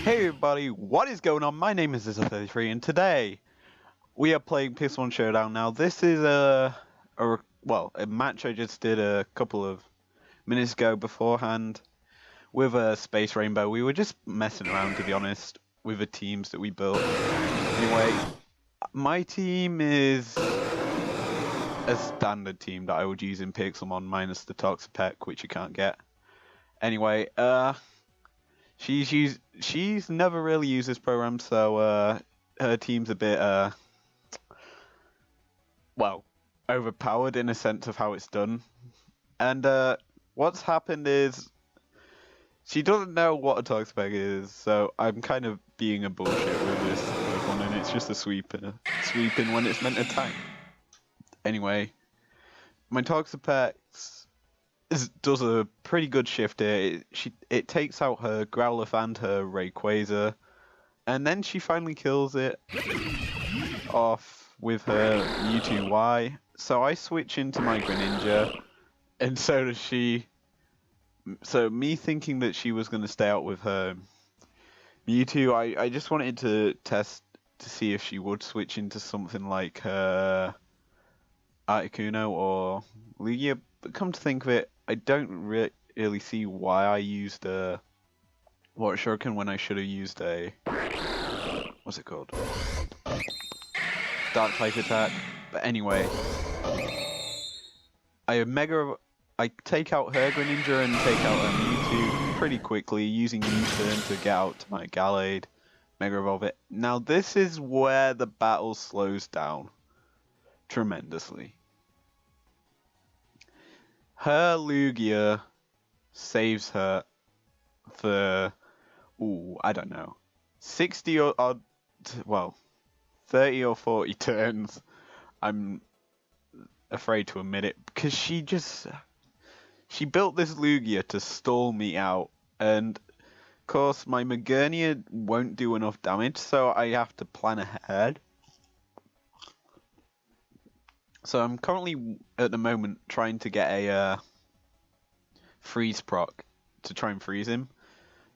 Hey everybody, what is going on? My name is Zizza33 and today we are playing Pixel Showdown. Now this is a match I just did a couple of minutes ago beforehand with a Space Rainbow. We were just messing around, to be honest, with the teams that we built. Anyway, my team is a standard team that I would use in Pixelmon minus the Toxapeck, which you can't get. Anyway, she's never really used this program, so her team's a bit overpowered in a sense of how it's done. And what's happened is she doesn't know what a Toxapeck is, so I'm kind of being a bullshit with this one, and it's just a sweeping when it's meant to tank. Anyway, my Toxapeck does a pretty good shift here. It takes out her Growlithe and her Rayquaza, and then she finally kills it off with her Mewtwo-Y. So I switch into my Greninja, and so does she. So me thinking that she was going to stay out with her Mewtwo, I just wanted to test to see if she would switch into something like her Articuno or Lugia, but come to think of it, I don't really see why I used a Water Shuriken when I should have used a what's it called? Dark type attack. But anyway, I take out her Greninja and take out her Mewtwo pretty quickly using U-turn to get out to my Gallade, Mega Evolve it. Now this is where the battle slows down tremendously. Her Lugia saves her for, I don't know, 60 or odd, 30 or 40 turns. I'm afraid to admit it, because she built this Lugia to stall me out, and of course my Magernia won't do enough damage, so I have to plan ahead. So I'm currently, at the moment, trying to get a freeze proc to try and freeze him.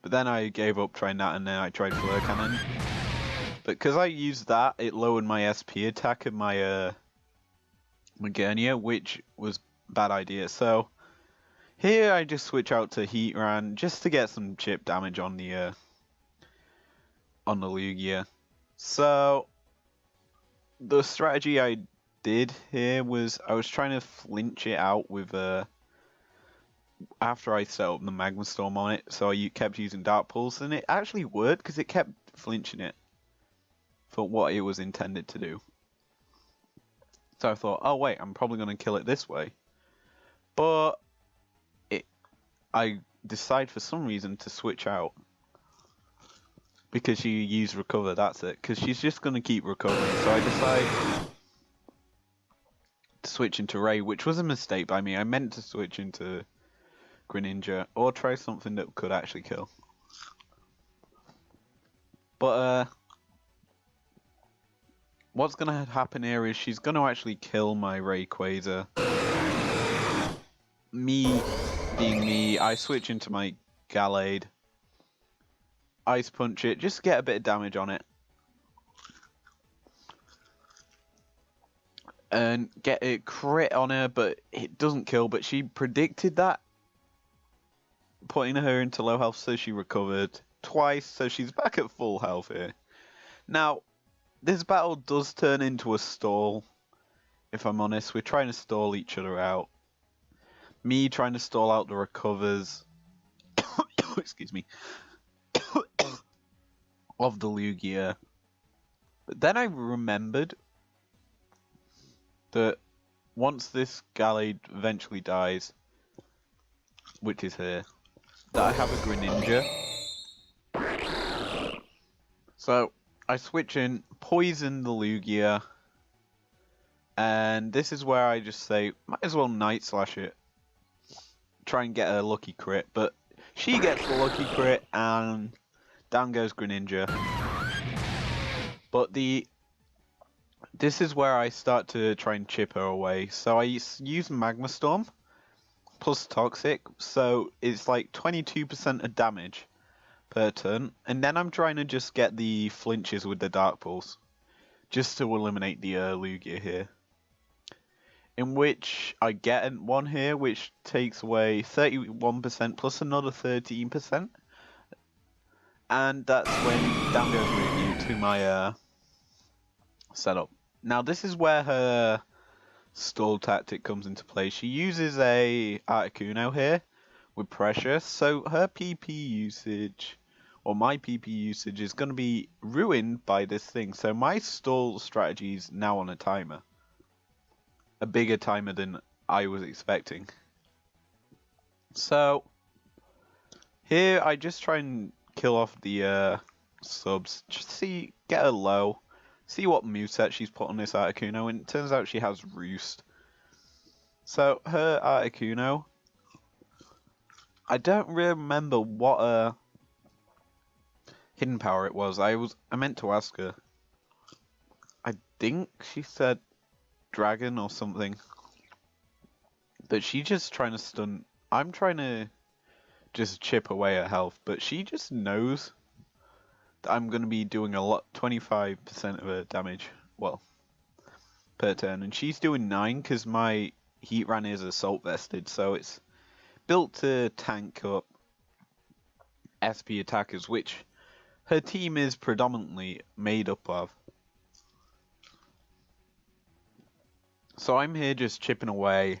But then I gave up trying that, and then I tried Flare Cannon. But because I used that, it lowered my SP attack of my Magernia, which was a bad idea. So here I just switch out to Heatran just to get some chip damage on the Lugia. So the strategy I did here was I was trying to flinch it out with after I set up the Magma Storm on it, so I kept using Dark Pulse, and it actually worked because it kept flinching it for what it was intended to do. So I thought, oh wait, I'm probably going to kill it this way, but I decide for some reason to switch out because she used Recover. That's it, because she's just going to keep recovering. So I decide to switch into Ray, which was a mistake by me. I meant to switch into Greninja or try something that could actually kill. But what's gonna happen here is she's gonna actually kill my Rayquaza. Me being me, I switch into my Gallade, Ice Punch it, just get a bit of damage on it. And get a crit on her, but it doesn't kill. But she predicted that, putting her into low health, so she recovered twice, so she's back at full health here. Now, this battle does turn into a stall, if I'm honest. We're trying to stall each other out. Me trying to stall out the recovers, excuse me, of the Lugia. But then I remembered that once this Gallade eventually dies, which is here, that I have a Greninja. So I switch in, poison the Lugia, and this is where I just say, might as well Night Slash it. Try and get a lucky crit, but she gets the lucky crit, and down goes Greninja. But this is where I start to try and chip her away. So I use Magma Storm plus Toxic, so it's like 22% of damage per turn, and then I'm trying to just get the flinches with the Dark Pulse, just to eliminate the Lugia here. In which I get one here, which takes away 31% plus another 13%. And that's when down goes Lugia to my setup. Now this is where her stall tactic comes into play. She uses a Articuno here with pressure, so her PP usage, or my PP usage, is going to be ruined by this thing. So my stall strategy is now on a timer. A bigger timer than I was expecting. So here I just try and kill off the subs, just get her low, see what moveset she's put on this Articuno, and it turns out she has Roost. So her Articuno, I don't really remember what hidden power it was. I meant to ask her. I think she said Dragon or something. But she's just trying to stun. I'm trying to just chip away at health, but she just knows that I'm going to be doing a lot, 25% of her damage, well, per turn. And she's doing 9 because my Heatran is assault vested, so it's built to tank up SP attackers, which her team is predominantly made up of. So I'm here just chipping away,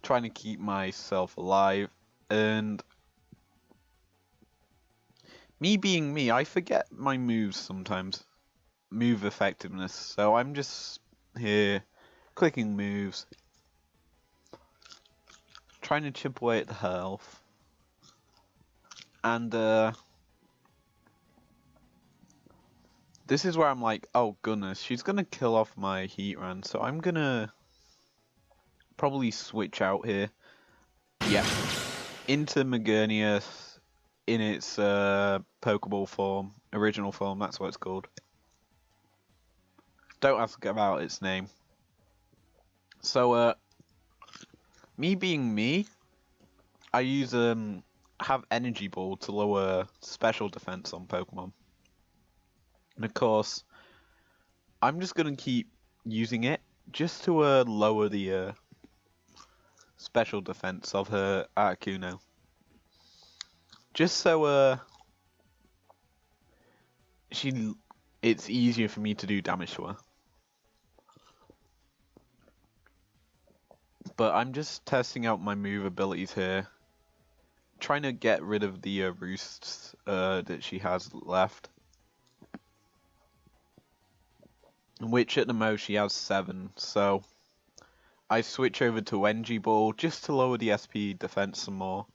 trying to keep myself alive, and me being me, I forget my moves sometimes, move effectiveness, so I'm just here clicking moves, trying to chip away at the health, and this is where I'm like, oh goodness, she's gonna kill off my Heatran, so I'm gonna probably switch out here. Yep. Into Magernia in its Pokeball form, original form, that's what it's called. Don't ask about its name. So, me being me, I use have Energy Ball to lower special defense on Pokemon. And of course, I'm just gonna keep using it just to lower the special defense of her Articuno. Just so it's easier for me to do damage to her. But I'm just testing out my move abilities here, trying to get rid of the roosts that she has left. Which at the most she has 7, so I switch over to Energy Ball just to lower the SP defense some more.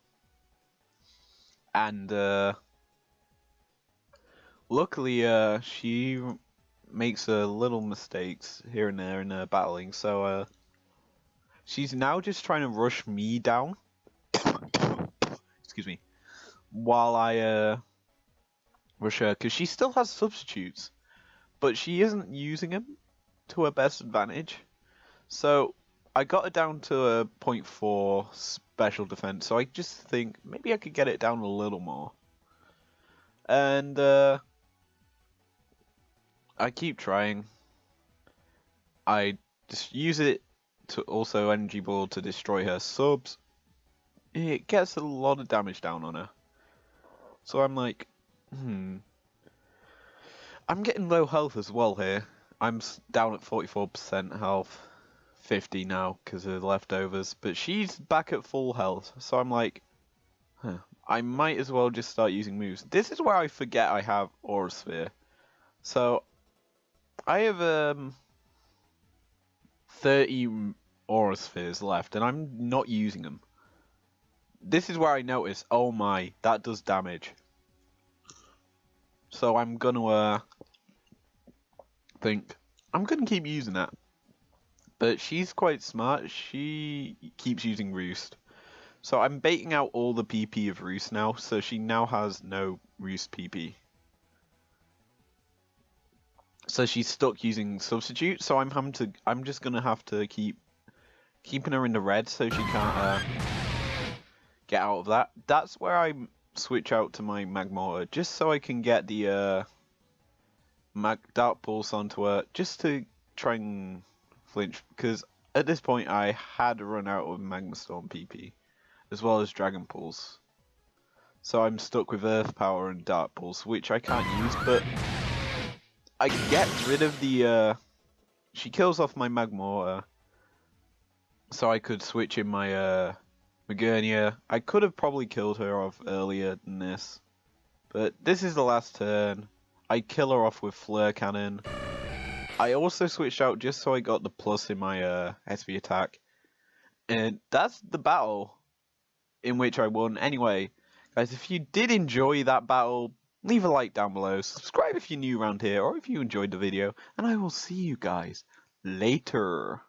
And luckily she makes little mistakes here and there in battling, so she's now just trying to rush me down. Excuse me. While I rush her, because she still has substitutes, but she isn't using them to her best advantage. So I got her down to a 0.4 special defense, so I just think maybe I could get it down a little more. And I keep trying. I just use it to also Energy Ball to destroy her subs. It gets a lot of damage down on her. So I'm like, I'm getting low health as well here. I'm down at 44% health, 50 now because of the leftovers, but she's back at full health. So I'm like, I might as well just start using moves. This is where I forget I have Aura Sphere. So I have 30 Aura Spheres left, and I'm not using them. This is where I notice, oh my, that does damage. So I'm gonna think I'm gonna keep using that. But she's quite smart. She keeps using Roost. So I'm baiting out all the PP of Roost now, so she now has no Roost PP. So she's stuck using Substitute, so I'm just gonna have to keep keeping her in the red so she can't get out of that. That's where I'm switch out to my Magmortar just so I can get the Dark Pulse onto her, just to try and flinch, because at this point I had run out of Magma Storm PP, as well as Dragon Pulse. So I'm stuck with Earth Power and Dark Pulse, which I can't use, but I get rid of the, she kills off my Magmortar, so I could switch in my, Magernia. I could have probably killed her off earlier than this, but this is the last turn. I kill her off with Flare Cannon. I also switched out just so I got the plus in my SP attack. And that's the battle in which I won. Anyway, guys, if you did enjoy that battle, leave a like down below. Subscribe if you're new around here or if you enjoyed the video. And I will see you guys later.